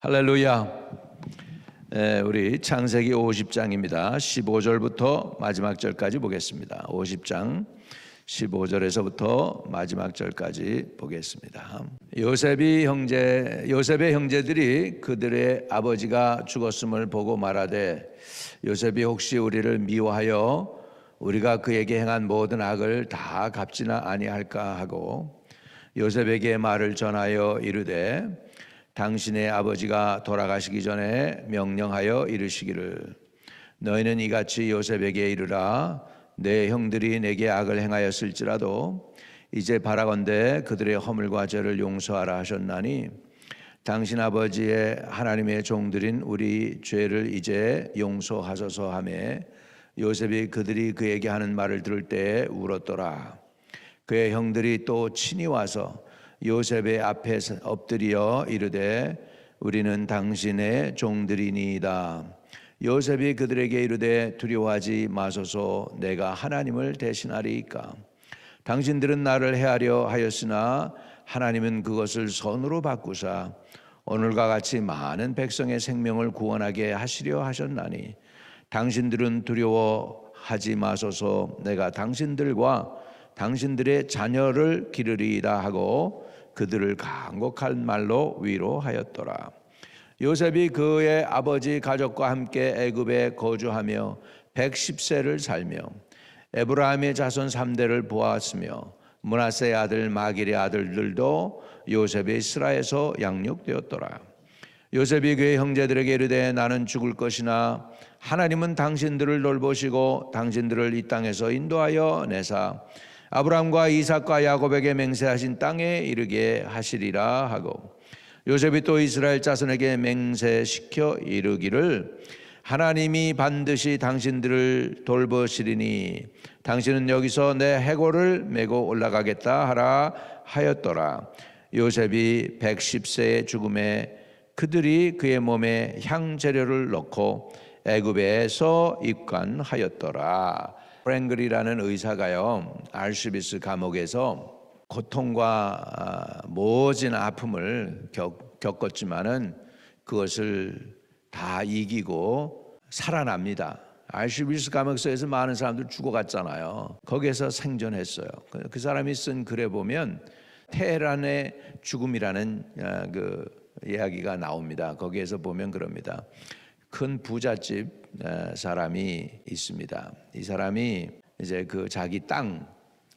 할렐루야. 우리 창세기 50장입니다. 15절부터 마지막 절까지 보겠습니다. 50장 15절에서부터 마지막 절까지 보겠습니다. 요셉의 형제들이 그들의 아버지가 죽었음을 보고 말하되 요셉이 혹시 우리를 미워하여 우리가 그에게 행한 모든 악을 다 갚지나 아니할까 하고 요셉에게 말을 전하여 이르되 당신의 아버지가 돌아가시기 전에 명령하여 이르시기를 너희는 이같이 요셉에게 이르라 내 형들이 내게 악을 행하였을지라도 이제 바라건대 그들의 허물과 죄를 용서하라 하셨나니 당신 아버지의 하나님의 종들인 우리 죄를 이제 용서하소서 하매 요셉이 그들이 그에게 하는 말을 들을 때에 울었더라. 그의 형들이 또 친히 와서 요셉의 앞에 엎드려 이르되 우리는 당신의 종들이니이다. 요셉이 그들에게 이르되 두려워하지 마소서 내가 하나님을 대신하리이까. 당신들은 나를 해하려 하였으나 하나님은 그것을 선으로 바꾸사 오늘과 같이 많은 백성의 생명을 구원하게 하시려 하셨나니 당신들은 두려워하지 마소서 내가 당신들과 당신들의 자녀를 기르리이다 하고 그들을 간곡한 말로 위로하였더라. 요셉이 그의 아버지 가족과 함께 애굽에 거주하며 110세를 살며 에브라임의 자손 3대를 보았으며 므낫세의 아들 마길의 아들들도 요셉의 스라에서 양육되었더라. 요셉이 그의 형제들에게 이르되 나는 죽을 것이나 하나님은 당신들을 돌보시고 당신들을 이 땅에서 인도하여 내사 아브라함과 이삭과 야곱에게 맹세하신 땅에 이르게 하시리라 하고 요셉이 또 이스라엘 자손에게 맹세시켜 이르기를 하나님이 반드시 당신들을 돌보시리니 당신은 여기서 내 해골을 메고 올라가겠다 하라 하였더라. 요셉이 110세의 죽음에 그들이 그의 몸에 향재료를 넣고 애굽에서 입관하였더라. 프랭글이라는 의사가요 알슈비스 감옥에서 고통과 모진 아픔을 겪었지만은 그것을 다 이기고 살아납니다. 알슈비스 감옥에서 많은 사람들 죽어갔잖아요. 거기에서 생존했어요. 그 사람이 쓴 글에 보면 테헤란의 죽음이라는 그 이야기가 나옵니다. 거기에서 보면 그럽니다. 큰 부잣집 사람이 있습니다. 이 사람이 이제 그 자기 땅,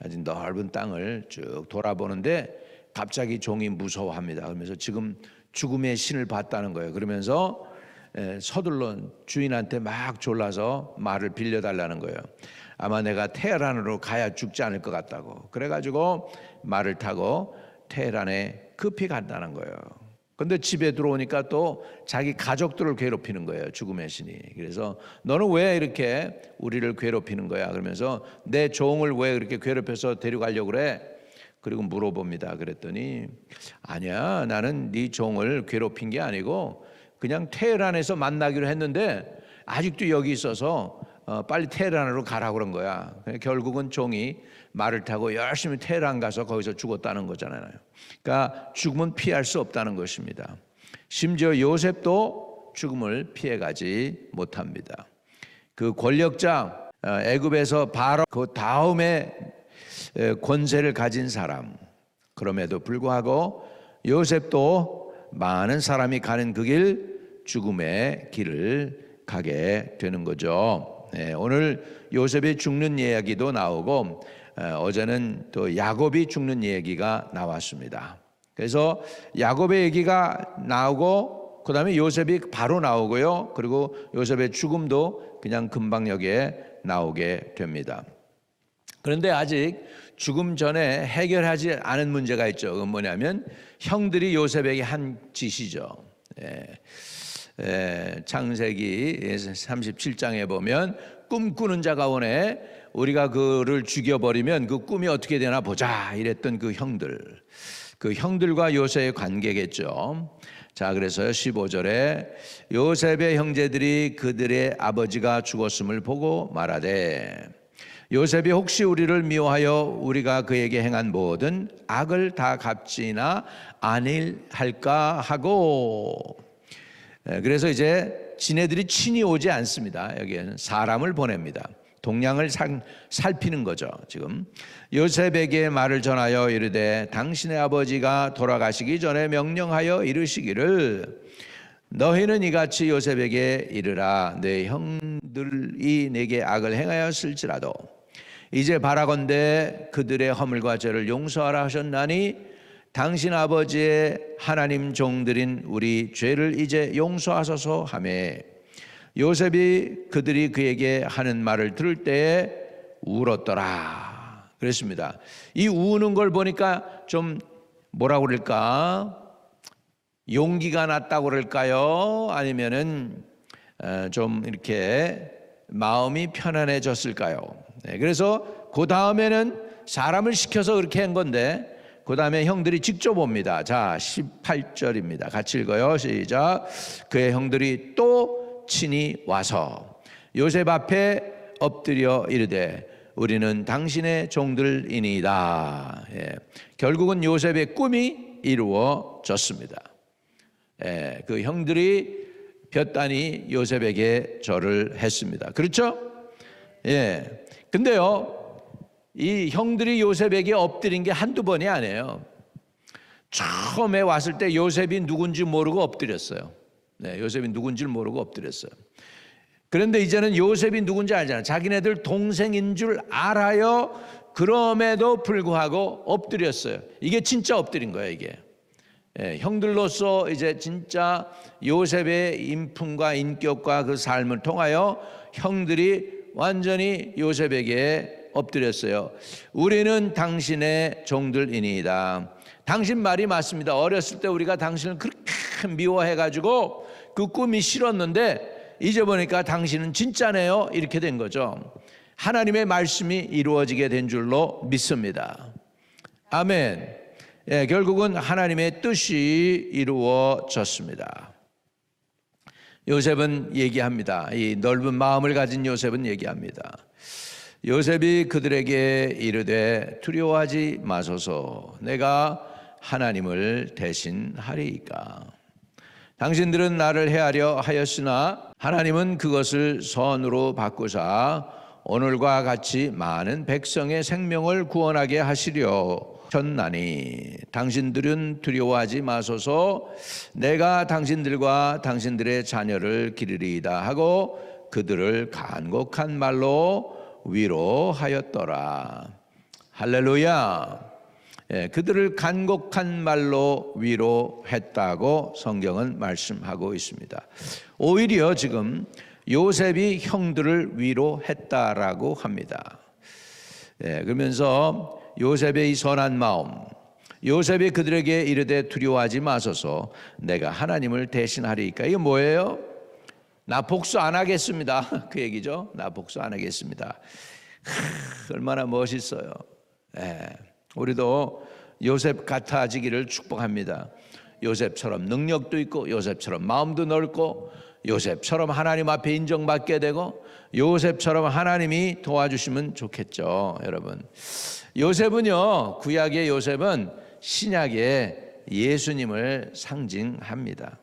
아주 넓은 땅을 쭉 돌아보는데 갑자기 종이 무서워합니다. 그러면서 지금 죽음의 신을 봤다는 거예요. 그러면서 서둘러 주인한테 막 졸라서 말을 빌려달라는 거예요. 아마 내가 테헤란으로 가야 죽지 않을 것 같다고. 그래가지고 말을 타고 테헤란에 급히 간다는 거예요. 근데 집에 들어오니까 또 자기 가족들을 괴롭히는 거예요. 죽음의 신이. 그래서 너는 왜 이렇게 우리를 괴롭히는 거야? 그러면서 내 종을 왜 그렇게 괴롭혀서 데려가려고 그래? 그리고 물어봅니다. 그랬더니 아니야, 나는 네 종을 괴롭힌 게 아니고 그냥 테헤란에서 만나기로 했는데 아직도 여기 있어서 빨리 테헤란으로 가라고 그런 거야. 결국은 종이 말을 타고 열심히 테헤란 가서 거기서 죽었다는 거잖아요. 그러니까 죽음은 피할 수 없다는 것입니다. 심지어 요셉도 죽음을 피해가지 못합니다. 그 권력자 애굽에서 바로 그 다음에 권세를 가진 사람, 그럼에도 불구하고 요셉도 많은 사람이 가는 그 길, 죽음의 길을 가게 되는 거죠. 오늘 요셉이 죽는 이야기도 나오고 어제는 또 야곱이 죽는 얘기가 나왔습니다. 그래서 야곱의 얘기가 나오고 그 다음에 요셉이 바로 나오고요. 그리고 요셉의 죽음도 그냥 금방 여기에 나오게 됩니다. 그런데 아직 죽음 전에 해결하지 않은 문제가 있죠. 그건 뭐냐면 형들이 요셉에게 한 짓이죠. 창세기 37장에 보면 꿈꾸는 자가 오네 우리가 그를 죽여버리면 그 꿈이 어떻게 되나 보자 이랬던 그 형들과 요셉의 관계겠죠. 자, 그래서 15절에 요셉의 형제들이 그들의 아버지가 죽었음을 보고 말하되 요셉이 혹시 우리를 미워하여 우리가 그에게 행한 모든 악을 다 갚지나 아니할까 하고 그래서 이제 지네들이 친히 오지 않습니다. 여기에는 사람을 보냅니다. 동향을 살피는 거죠. 지금 요셉에게 말을 전하여 이르되 당신의 아버지가 돌아가시기 전에 명령하여 이르시기를 너희는 이같이 요셉에게 이르라. 내 형들이 내게 악을 행하였을지라도 이제 바라건대 그들의 허물과 죄를 용서하라 하셨나니 당신 아버지의 하나님 종들인 우리 죄를 이제 용서하소서 하매 요셉이 그들이 그에게 하는 말을 들을 때에 울었더라. 그랬습니다. 이 우는 걸 보니까 좀 뭐라고 그럴까? 용기가 났다고 그럴까요? 아니면은 좀 이렇게 마음이 편안해졌을까요? 그래서 그 다음에는 사람을 시켜서 그렇게 한 건데 그 다음에 형들이 직접 옵니다. 자, 18절입니다. 같이 읽어요. 시작. 그의 형들이 또 친히 와서 요셉 앞에 엎드려 이르되 우리는 당신의 종들이니이다. 결국은 요셉의 꿈이 이루어졌습니다. 그 형들이 볕단이 요셉에게 절을 했습니다. 그렇죠? 근데요, 이 형들이 요셉에게 엎드린 게 한두 번이 아니에요. 처음에 왔을 때 요셉이 누군지 모르고 엎드렸어요. 요셉이 누군지 모르고 엎드렸어요. 그런데 이제는 요셉이 누군지 알잖아요. 자기네들 동생인 줄 알아요. 그럼에도 불구하고 엎드렸어요. 이게 진짜 엎드린 거예요, 이게. 형들로서 이제 진짜 요셉의 인품과 인격과 그 삶을 통하여 형들이 완전히 요셉에게 엎드렸어요. 우리는 당신의 종들이니이다. 당신 말이 맞습니다. 어렸을 때 우리가 당신을 그렇게 미워해가지고 그 꿈이 싫었는데 이제 보니까 당신은 진짜네요. 이렇게 된 거죠. 하나님의 말씀이 이루어지게 된 줄로 믿습니다. 아멘. 결국은 하나님의 뜻이 이루어졌습니다. 요셉은 얘기합니다. 이 넓은 마음을 가진 요셉은 얘기합니다. 요셉이 그들에게 이르되 두려워하지 마소서 내가 하나님을 대신하리이까. 당신들은 나를 해하려 하였으나 하나님은 그것을 선으로 바꾸사 오늘과 같이 많은 백성의 생명을 구원하게 하시려 셨나니 당신들은 두려워하지 마소서 내가 당신들과 당신들의 자녀를 기르리이다 하고 그들을 간곡한 말로 위로하였더라. 할렐루야. 그들을 간곡한 말로 위로했다고 성경은 말씀하고 있습니다. 오히려 지금 요셉이 형들을 위로했다라고 합니다. 그러면서 요셉의 이 선한 마음, 요셉이 그들에게 이르되 두려워하지 마소서 내가 하나님을 대신하리이까. 이게 뭐예요? 나 복수 안 하겠습니다. 그 얘기죠. 나 복수 안 하겠습니다. 얼마나 멋있어요. 우리도 요셉 같아지기를 축복합니다. 요셉처럼 능력도 있고 요셉처럼 마음도 넓고 요셉처럼 하나님 앞에 인정받게 되고 요셉처럼 하나님이 도와주시면 좋겠죠. 여러분, 요셉은요, 구약의 요셉은 신약의 예수님을 상징합니다.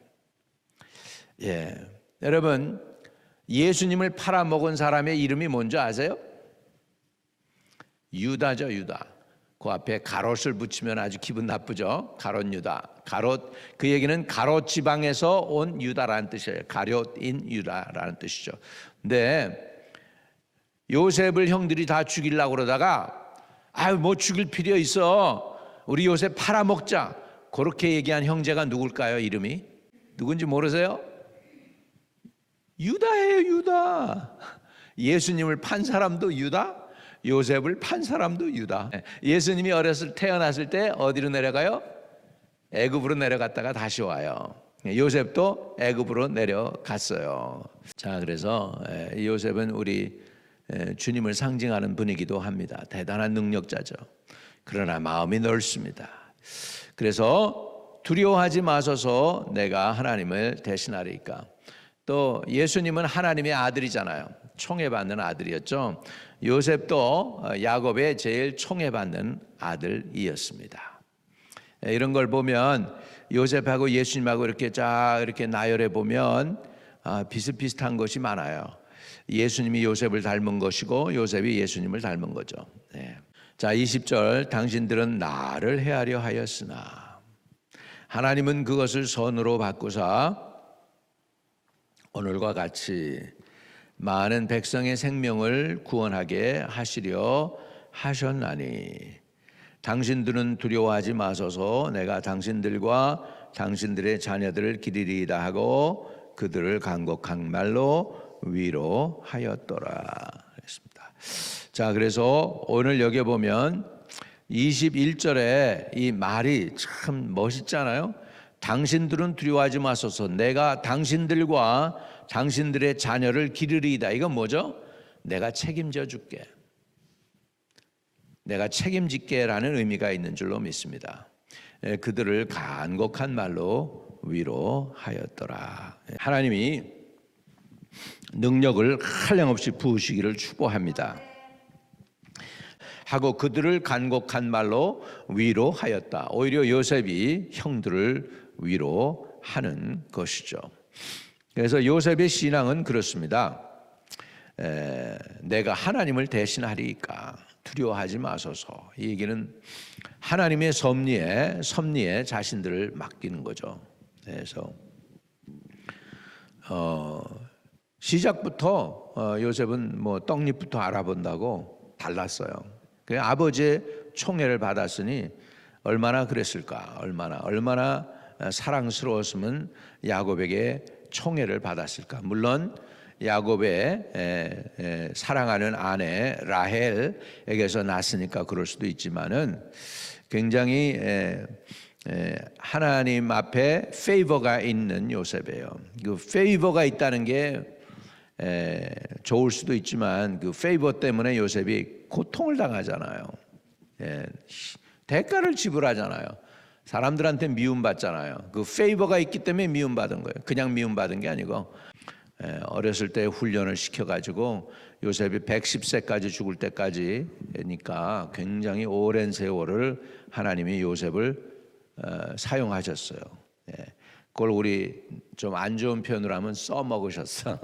여러분, 예수님을 팔아먹은 사람의 이름이 뭔지 아세요? 유다죠. 유다. 그 앞에 가롯을 붙이면 아주 기분 나쁘죠. 가롯 유다. 가롯, 그 얘기는 가롯 지방에서 온 유다라는 뜻이에요. 가롯인 유다라는 뜻이죠. 근데 요셉을 형들이 다 죽이려고 그러다가 뭐 죽일 필요 있어, 우리 요셉 팔아먹자, 그렇게 얘기한 형제가 누굴까요? 이름이 누군지 모르세요? 유다예요. 유다. 예수님을 판 사람도 유다, 요셉을 판 사람도 유다. 예수님이 태어났을 때 어디로 내려가요? 애굽으로 내려갔다가 다시 와요. 요셉도 애굽으로 내려갔어요. 자, 그래서 요셉은 우리 주님을 상징하는 분이기도 합니다. 대단한 능력자죠. 그러나 마음이 넓습니다. 그래서 두려워하지 마소서 내가 하나님을 대신하리이까. 또 예수님은 하나님의 아들이잖아요. 총애받는 아들이었죠. 요셉도 야곱의 제일 총애받는 아들이었습니다. 이런 걸 보면 요셉하고 예수님하고 이렇게 쫙 이렇게 나열해 보면 비슷비슷한 것이 많아요. 예수님이 요셉을 닮은 것이고 요셉이 예수님을 닮은 거죠. 자, 20절, 당신들은 나를 헤아려 하였으나 하나님은 그것을 선으로 바꾸사 오늘과 같이 많은 백성의 생명을 구원하게 하시려 하셨나니 당신들은 두려워하지 마소서. 내가 당신들과 당신들의 자녀들을 기리리이다 하고 그들을 간곡한 말로 위로하였더라 그랬습니다. 자, 그래서 오늘 여기 보면 21절에 이 말이 참 멋있잖아요. 당신들은 두려워하지 마소서. 내가 당신들과 당신들의 자녀를 기르리이다. 이건 뭐죠? 내가 책임져 줄게. 내가 책임질게라는 의미가 있는 줄로 믿습니다. 그들을 간곡한 말로 위로하였더라. 하나님이 능력을 한량없이 부으시기를 축복합니다. 하고 그들을 간곡한 말로 위로하였다. 오히려 요셉이 형들을 위로하는 것이죠. 그래서 요셉의 신앙은 그렇습니다. 내가 하나님을 대신하리까 두려워하지 마소서. 이 얘기는 하나님의 섭리에 자신들을 맡기는 거죠. 그래서 시작부터 요셉은 뭐 떡잎부터 알아본다고 달랐어요. 그 아버지의 총애를 받았으니 얼마나 그랬을까? 얼마나 사랑스러웠으면 야곱에게 총애를 받았을까? 물론 야곱의 사랑하는 아내 라헬에게서 났으니까 그럴 수도 있지만은 굉장히 하나님 앞에 페이버가 있는 요셉이에요. 그 페이버가 있다는 게 좋을 수도 있지만 그 페이버 때문에 요셉이 고통을 당하잖아요. 대가를 지불하잖아요. 사람들한테 미움받잖아요. 그 페이버가 있기 때문에 미움받은 거예요. 그냥 미움받은 게 아니고 어렸을 때 훈련을 시켜가지고 요셉이 110세까지 죽을 때까지니까 굉장히 오랜 세월을 하나님이 요셉을 사용하셨어요. 그걸 우리 좀 안 좋은 표현으로 하면 써먹으셨어.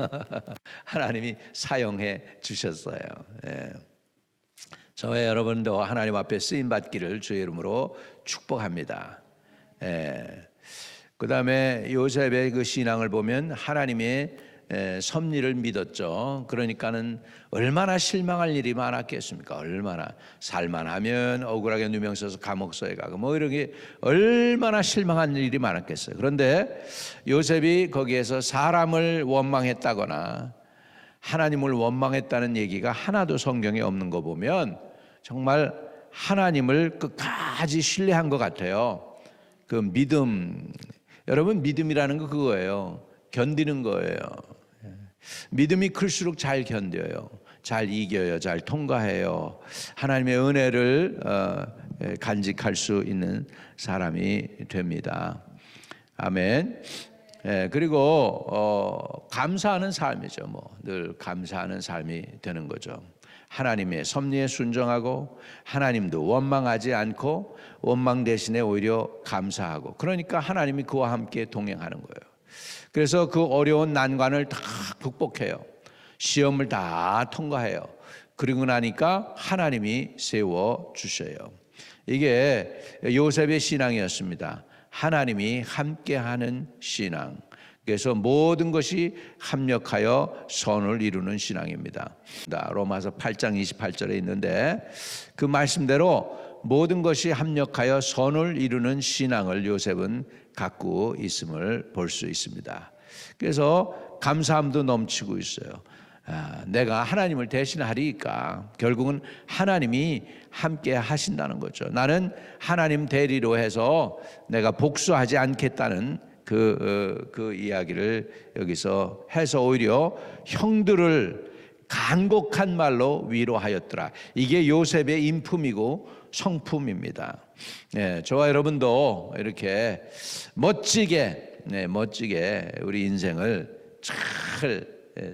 하나님이 사용해 주셨어요. 저와 여러분도 하나님 앞에 쓰임받기를 주의 이름으로 축복합니다. 그 다음에 요셉의 그 신앙을 보면 하나님의 섭리를 믿었죠. 그러니까는 얼마나 실망할 일이 많았겠습니까? 얼마나 살만하면 억울하게 누명 써서 감옥서에 가고 뭐 이런 게 얼마나 실망한 일이 많았겠어요. 그런데 요셉이 거기에서 사람을 원망했다거나 하나님을 원망했다는 얘기가 하나도 성경에 없는 거 보면 정말 하나님을 끝까지 신뢰한 것 같아요. 그 믿음, 여러분 믿음이라는 거 그거예요. 견디는 거예요. 믿음이 클수록 잘 견뎌요. 잘 이겨요. 잘 통과해요. 하나님의 은혜를 간직할 수 있는 사람이 됩니다. 아멘. 그리고 감사하는 삶이죠. 늘 감사하는 삶이 되는 거죠. 하나님의 섭리에 순종하고 하나님도 원망하지 않고 원망 대신에 오히려 감사하고 그러니까 하나님이 그와 함께 동행하는 거예요. 그래서 그 어려운 난관을 다 극복해요. 시험을 다 통과해요. 그리고 나니까 하나님이 세워주셔요. 이게 요셉의 신앙이었습니다. 하나님이 함께하는 신앙. 그래서 모든 것이 합력하여 선을 이루는 신앙입니다. 로마서 8장 28절에 있는데 그 말씀대로 모든 것이 합력하여 선을 이루는 신앙을 요셉은 갖고 있음을 볼 수 있습니다. 그래서 감사함도 넘치고 있어요. 내가 하나님을 대신하리까 결국은 하나님이 함께 하신다는 거죠. 나는 하나님 대리로 해서 내가 복수하지 않겠다는 그 이야기를 여기서 해서 오히려 형들을 간곡한 말로 위로하였더라. 이게 요셉의 인품이고 성품입니다. 저와 여러분도 이렇게 멋지게 우리 인생을 잘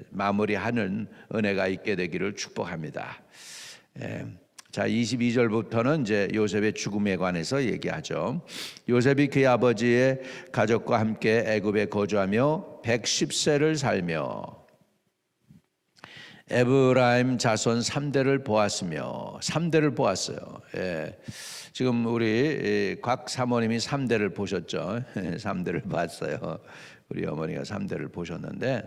마무리하는 은혜가 있게 되기를 축복합니다. 자, 22절부터는 이제 요셉의 죽음에 관해서 얘기하죠. 요셉이 그의 아버지의 가족과 함께 애굽에 거주하며 110세를 살며 에브라임 자손 3대를 보았으며 3대를 보았어요. 예. 지금 우리 곽 사모님이 3대를 보셨죠. 3대를 봤어요. 우리 어머니가 3대를 보셨는데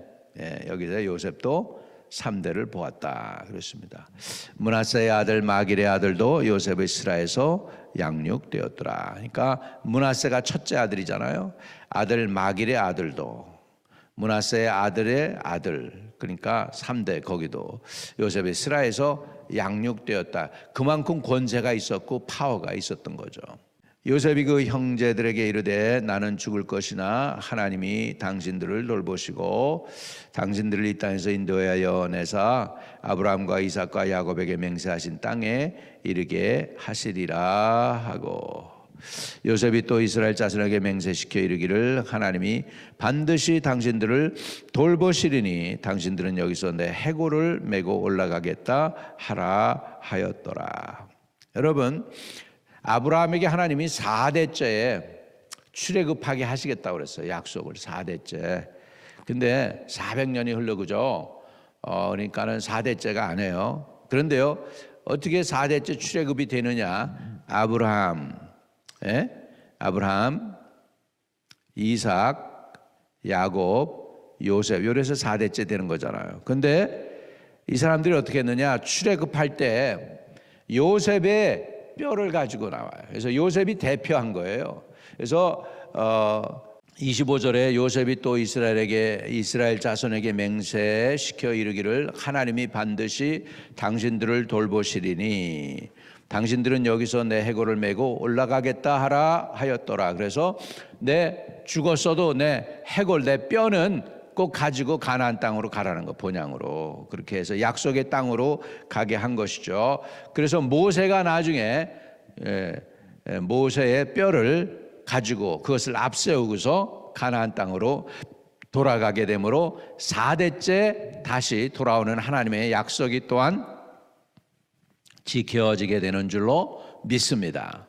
여기서 요셉도 3대를 보았다 그랬습니다. 므낫세의 아들 마길의 아들도 요셉의 스라에서 양육되었더라. 그러니까 므낫세가 첫째 아들이잖아요. 아들 마길의 아들도 므낫세의 아들의 아들, 그러니까 3대 거기도 요셉의 스라에서 양육되었다. 그만큼 권세가 있었고 파워가 있었던 거죠. 요셉이 그 형제들에게 이르되 나는 죽을 것이나 하나님이 당신들을 돌보시고 당신들을 이 땅에서 인도하여 내사 아브라함과 이삭과 야곱에게 맹세하신 땅에 이르게 하시리라 하고, 요셉이 또 이스라엘 자손에게 맹세시켜 이르기를 하나님이 반드시 당신들을 돌보시리니 당신들은 여기서 내 해골을 메고 올라가겠다 하라 하였더라. 여러분, 아브라함에게 하나님이 4대째에 출애굽하게 하시겠다고 그랬어요. 약속을 4대째. 근데 400년이 흘러 그죠? 그러니까는 4대째가 안 해요. 그런데요, 어떻게 4대째 출애굽이 되느냐? 아브라함, 이삭, 야곱, 요셉, 요래서 4대째 되는 거잖아요. 근데 이 사람들이 어떻게 했느냐? 출애굽할 때 요셉의 뼈를 가지고 나와요. 그래서 요셉이 대표한 거예요. 그래서 25절에 요셉이 또 이스라엘 자손에게 맹세시켜 이르기를 하나님이 반드시 당신들을 돌보시리니 당신들은 여기서 내 해골을 메고 올라가겠다 하라 하였더라. 그래서 내 죽었어도 내 해골, 내 뼈는 꼭 가지고 가나안 땅으로 가라는 거, 본향으로. 그렇게 해서 약속의 땅으로 가게 한 것이죠. 그래서 모세가 나중에 모세의 뼈를 가지고 그것을 앞세우고서 가나안 땅으로 돌아가게 되므로 4대째 다시 돌아오는 하나님의 약속이 또한 지켜지게 되는 줄로 믿습니다.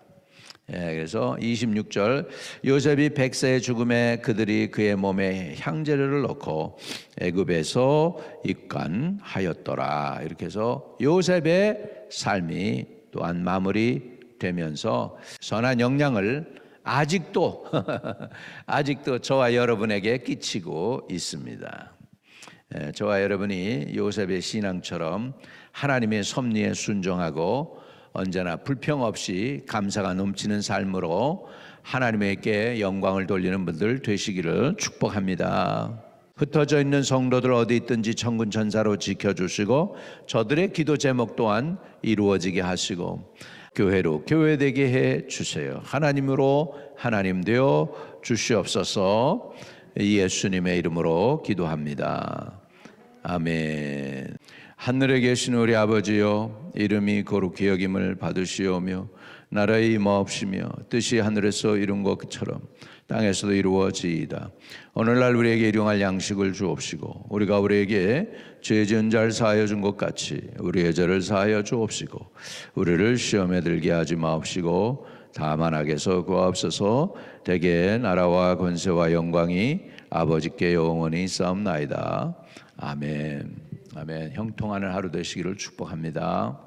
그래서 26절 요셉이 100세의 죽음에 그들이 그의 몸에 향재료를 넣고 애굽에서 입간하였더라. 이렇게 해서 요셉의 삶이 또한 마무리되면서 선한 영향을 아직도 저와 여러분에게 끼치고 있습니다. 저와 여러분이 요셉의 신앙처럼 하나님의 섭리에 순종하고 언제나 불평 없이 감사가 넘치는 삶으로 하나님께 영광을 돌리는 분들 되시기를 축복합니다. 흩어져 있는 성도들 어디 있든지 천군 천사로 지켜주시고 저들의 기도 제목 또한 이루어지게 하시고 교회로 교회되게 해 주세요. 하나님으로 하나님 되어 주시옵소서. 예수님의 이름으로 기도합니다. 아멘. 하늘에 계신 우리 아버지여, 이름이 거룩히 여김을 받으시오며 나라의 임하옵시며 뜻이 하늘에서 이룬 것처럼 땅에서도 이루어지이다. 오늘날 우리에게 일용할 양식을 주옵시고 우리가 우리에게 죄 지은 자를 사하여 준 것 같이 우리의 죄를 사하여 주옵시고 우리를 시험에 들게 하지 마옵시고 다만 악에서 구하옵소서. 대개 나라와 권세와 영광이 아버지께 영원히 있사옵나이다. 아멘. 아멘. 형통하는 하루 되시기를 축복합니다.